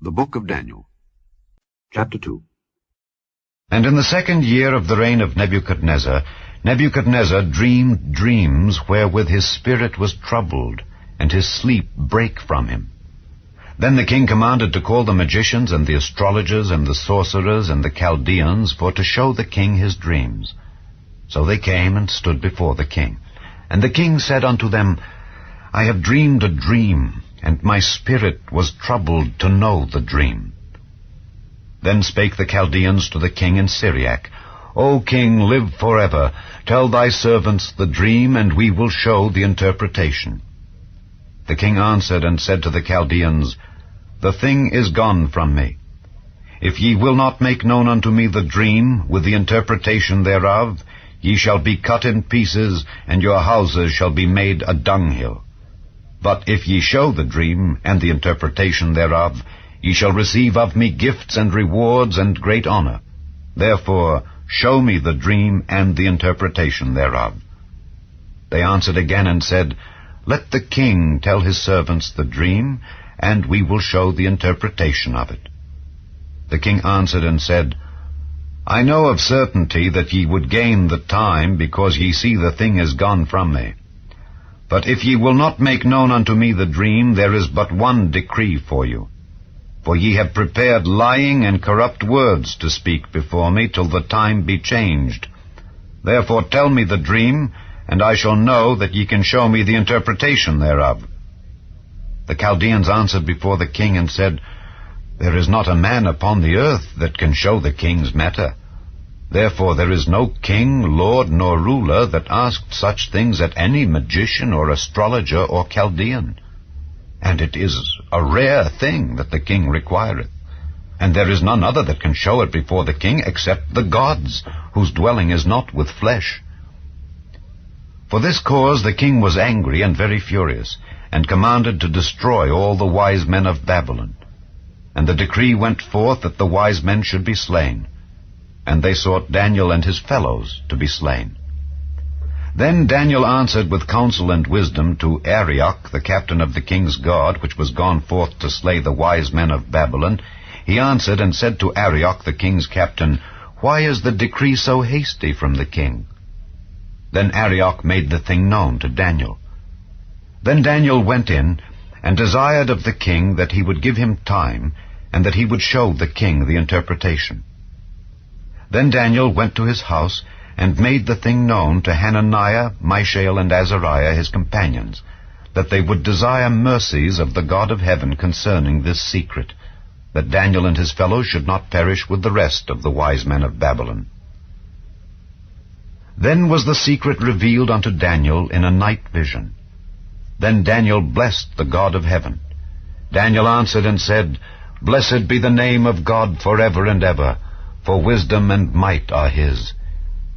The Book of Daniel, Chapter 2. And in the 2nd year of the reign of Nebuchadnezzar, Nebuchadnezzar dreamed dreams wherewith his spirit was troubled, and his sleep brake from him. Then the king commanded to call the magicians and the astrologers and the sorcerers and the Chaldeans for to show the king his dreams. So they came and stood before the king. And the king said unto them, I have dreamed a dream, and my spirit was troubled to know the dream. Then spake the Chaldeans to the king in Syriac, O king, live forever. Tell thy servants the dream, and we will show the interpretation. The king answered and said to the Chaldeans, The thing is gone from me. If ye will not make known unto me the dream, with the interpretation thereof, ye shall be cut in pieces, and your houses shall be made a dunghill. But if ye show the dream, and the interpretation thereof, ye shall receive of me gifts and rewards and great honor. Therefore show me the dream and the interpretation thereof. They answered again and said, Let the king tell his servants the dream, and we will show the interpretation of it. The king answered and said, I know of certainty that ye would gain the time, because ye see the thing is gone from me. But if ye will not make known unto me the dream, there is but one decree for you. For ye have prepared lying and corrupt words to speak before me till the time be changed. Therefore tell me the dream, and I shall know that ye can show me the interpretation thereof. The Chaldeans answered before the king and said, There is not a man upon the earth that can show the king's matter. Therefore there is no king, lord, nor ruler that asked such things at any magician or astrologer or Chaldean. And it is a rare thing that the king requireth. And there is none other that can show it before the king except the gods, whose dwelling is not with flesh. For this cause the king was angry and very furious, and commanded to destroy all the wise men of Babylon. And the decree went forth that the wise men should be slain. And they sought Daniel and his fellows to be slain. Then Daniel answered with counsel and wisdom to Arioch, the captain of the king's guard, which was gone forth to slay the wise men of Babylon. He answered and said to Arioch, the king's captain, Why is the decree so hasty from the king? Then Arioch made the thing known to Daniel. Then Daniel went in, and desired of the king that he would give him time, and that he would show the king the interpretation. Then Daniel went to his house, and made the thing known to Hananiah, Mishael, and Azariah his companions, that they would desire mercies of the God of heaven concerning this secret, that Daniel and his fellows should not perish with the rest of the wise men of Babylon. Then was the secret revealed unto Daniel in a night vision. Then Daniel blessed the God of heaven. Daniel answered and said, Blessed be the name of God forever and ever, for wisdom and might are his.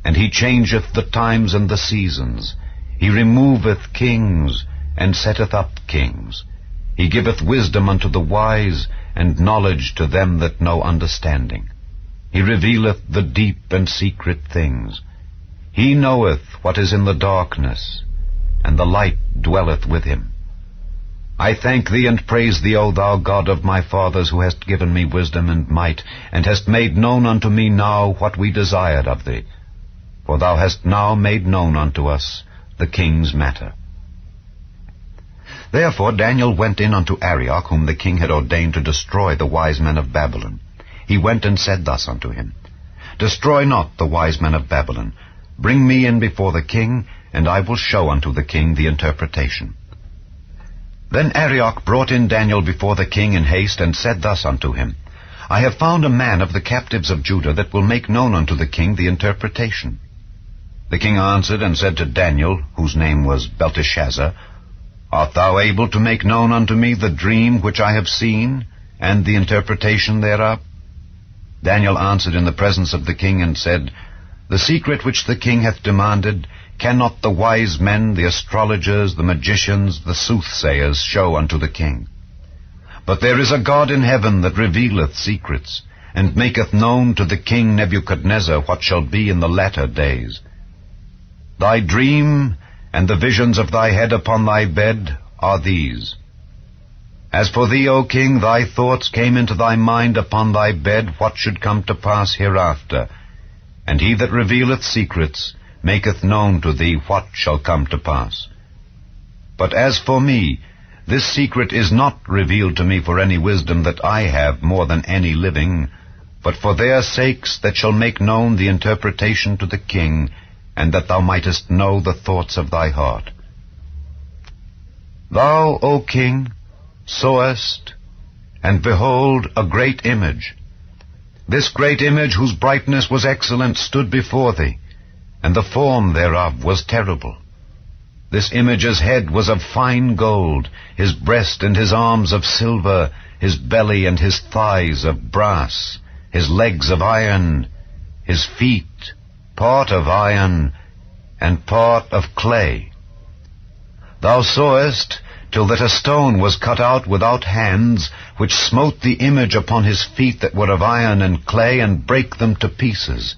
And he changeth the times and the seasons. He removeth kings, and setteth up kings. He giveth wisdom unto the wise, and knowledge to them that know understanding. He revealeth the deep and secret things. He knoweth what is in the darkness, and the light dwelleth with him. I thank thee and praise thee, O thou God of my fathers, who hast given me wisdom and might, and hast made known unto me now what we desired of thee. For thou hast now made known unto us the king's matter. Therefore Daniel went in unto Arioch, whom the king had ordained to destroy the wise men of Babylon. He went and said thus unto him, Destroy not the wise men of Babylon. Bring me in before the king, and I will show unto the king the interpretation. Then Arioch brought in Daniel before the king in haste, and said thus unto him, I have found a man of the captives of Judah that will make known unto the king the interpretation. The king answered and said to Daniel, whose name was Belteshazzar, Art thou able to make known unto me the dream which I have seen, and the interpretation thereof? Daniel answered in the presence of the king and said, The secret which the king hath demanded cannot the wise men, the astrologers, the magicians, the soothsayers show unto the king. But there is a God in heaven that revealeth secrets, and maketh known to the king Nebuchadnezzar what shall be in the latter days. Thy dream and the visions of thy head upon thy bed are these. As for thee, O king, thy thoughts came into thy mind upon thy bed what should come to pass hereafter. And he that revealeth secrets maketh known to thee what shall come to pass. But as for me, this secret is not revealed to me for any wisdom that I have more than any living, but for their sakes that shall make known the interpretation to the king, and that thou mightest know the thoughts of thy heart. Thou, O king, sawest, and behold, a great image. This great image, whose brightness was excellent, stood before thee, and the form thereof was terrible. This image's head was of fine gold, his breast and his arms of silver, his belly and his thighs of brass, his legs of iron, his feet part of iron, and part of clay. Thou sawest, till that a stone was cut out without hands, which smote the image upon his feet that were of iron and clay, and brake them to pieces.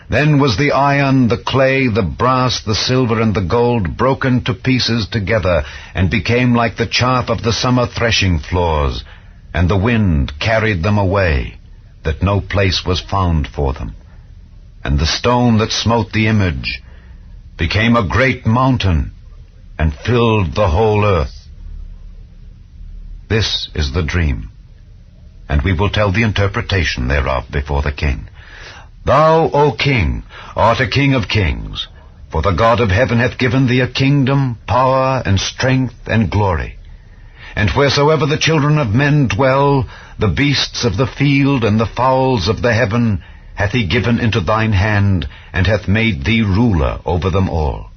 Then was the iron, the clay, the brass, the silver, and the gold broken to pieces together, and became like the chaff of the summer threshing floors, and the wind carried them away, that no place was found for them. And the stone that smote the image became a great mountain, and filled the whole earth. This is the dream, and we will tell the interpretation thereof before the king. Thou, O king, art a king of kings, for the God of heaven hath given thee a kingdom, power, and strength, and glory. And wheresoever the children of men dwell, the beasts of the field and the fowls of the heaven hath he given into thine hand, and hath made thee ruler over them all.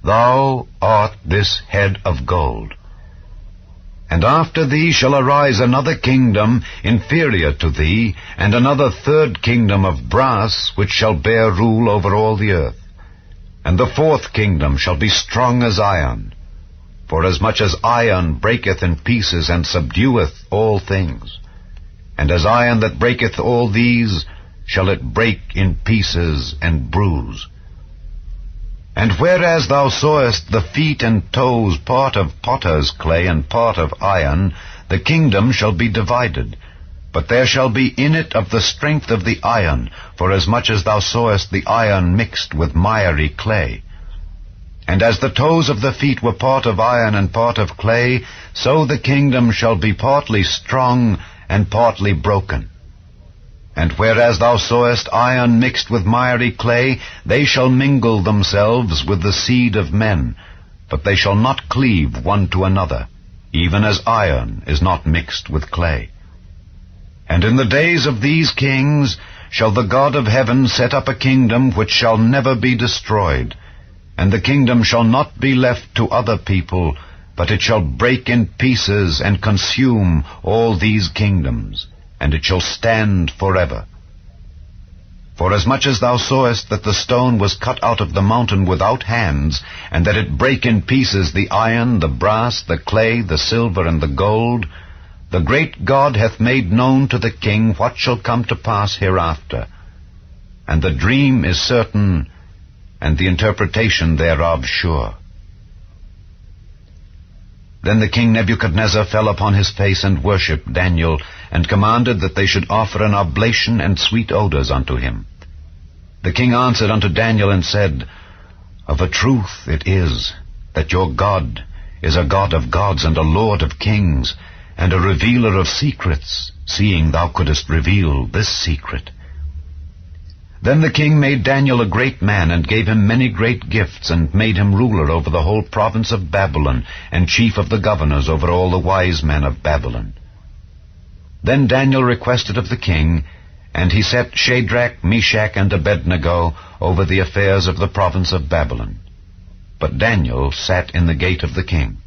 Thou art this head of gold. And after thee shall arise another kingdom inferior to thee, and another third kingdom of brass, which shall bear rule over all the earth. And the fourth kingdom shall be strong as iron, forasmuch as iron breaketh in pieces, and subdueth all things. And as iron that breaketh all these, shall it break in pieces and bruise. And whereas thou sawest the feet and toes part of potter's clay and part of iron, the kingdom shall be divided. But there shall be in it of the strength of the iron, forasmuch as thou sawest the iron mixed with miry clay. And as the toes of the feet were part of iron and part of clay, so the kingdom shall be partly strong and partly broken. And whereas thou sawest iron mixed with miry clay, they shall mingle themselves with the seed of men, but they shall not cleave one to another, even as iron is not mixed with clay. And in the days of these kings shall the God of heaven set up a kingdom which shall never be destroyed, and the kingdom shall not be left to other people, but it shall break in pieces and consume all these kingdoms, and it shall stand forever. Forasmuch as thou sawest that the stone was cut out of the mountain without hands, and that it brake in pieces the iron, the brass, the clay, the silver, and the gold, the great God hath made known to the king what shall come to pass hereafter. And the dream is certain, and the interpretation thereof sure. Then the king Nebuchadnezzar fell upon his face and worshipped Daniel, and commanded that they should offer an oblation and sweet odors unto him. The king answered unto Daniel and said, Of a truth it is, that your God is a God of gods and a Lord of kings, and a revealer of secrets, seeing thou couldest reveal this secret. Then the king made Daniel a great man, and gave him many great gifts, and made him ruler over the whole province of Babylon, and chief of the governors over all the wise men of Babylon. Then Daniel requested of the king, and he set Shadrach, Meshach, and Abednego over the affairs of the province of Babylon. But Daniel sat in the gate of the king.